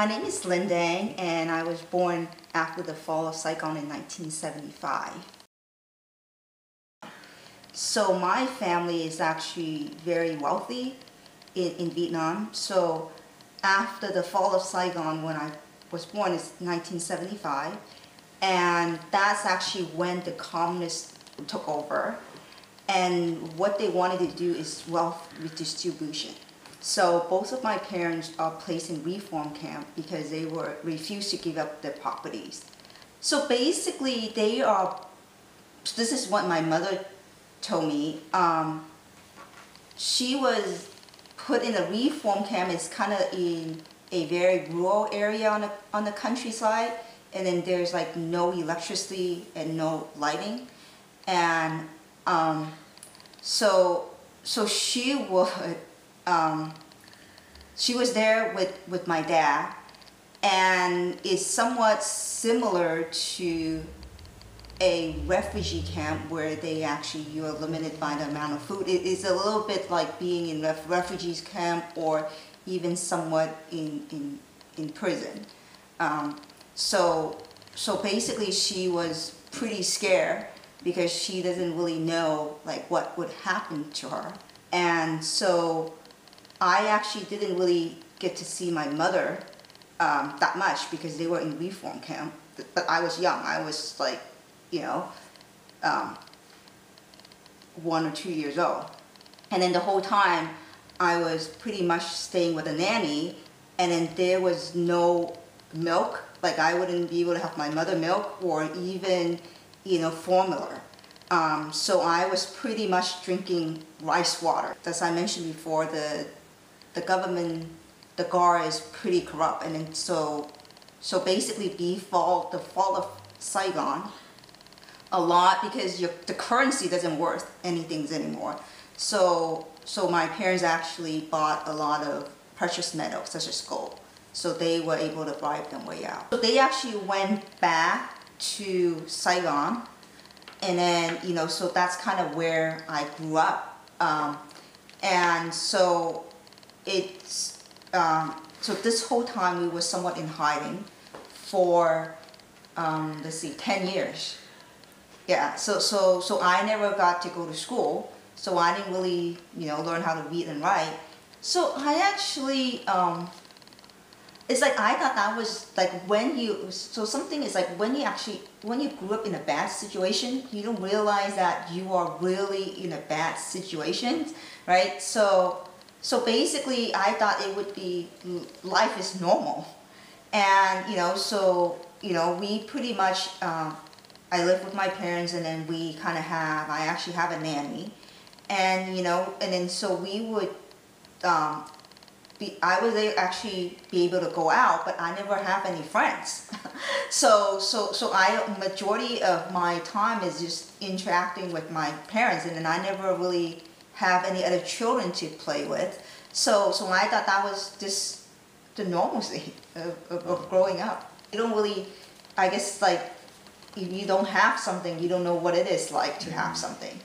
My name is Lihn Dang, and I was born after the fall of Saigon in 1975. So my family is actually very wealthy in Vietnam. So after the fall of Saigon, when I was born, is 1975, and that's actually when the communists took over. And what they wanted to do is wealth redistribution. So both of my parents are placed in reform camp because they refused to give up their properties. So basically this is what my mother told me. She was put in a reform camp. It's kind of in a very rural area on the countryside, and then there's like no electricity and no lighting. And so she was there with my dad, and it's somewhat similar to a refugee camp where you are limited by the amount of food. It is a little bit like being in refugees camp, or even somewhat in prison. So basically she was pretty scared because she doesn't really know like what would happen to her. And so I actually didn't really get to see my mother that much because they were in reform camp. But I was young. I was like, 1 or 2 years old. And then the whole time I was pretty much staying with a nanny, and then there was no milk. Like I wouldn't be able to have my mother milk or even, formula. So I was pretty much drinking rice water. As I mentioned before, the government, the GAR is pretty corrupt, and then so basically the fall of Saigon, a lot because the currency doesn't worth anything anymore. So my parents actually bought a lot of precious metals such as gold. So they were able to bribe their way out. So they actually went back to Saigon, and then so that's kind of where I grew up. And so it's so this whole time we were somewhat in hiding for 10 years. Yeah, so I never got to go to school, so I didn't really learn how to read and write. So I actually it's like I thought that was like when you grew up in a bad situation, you don't realize that you are really in a bad situation, right? So basically I thought it would be life is normal, and we pretty much I live with my parents, and then I actually have a nanny, and and then so we would I was actually be able to go out, but I never have any friends. so majority of my time is just interacting with my parents, and then I never really have any other children to play with. So I thought that was just the normalcy of growing up. You don't really, I guess, like, if you don't have something, you don't know what it is like to have something.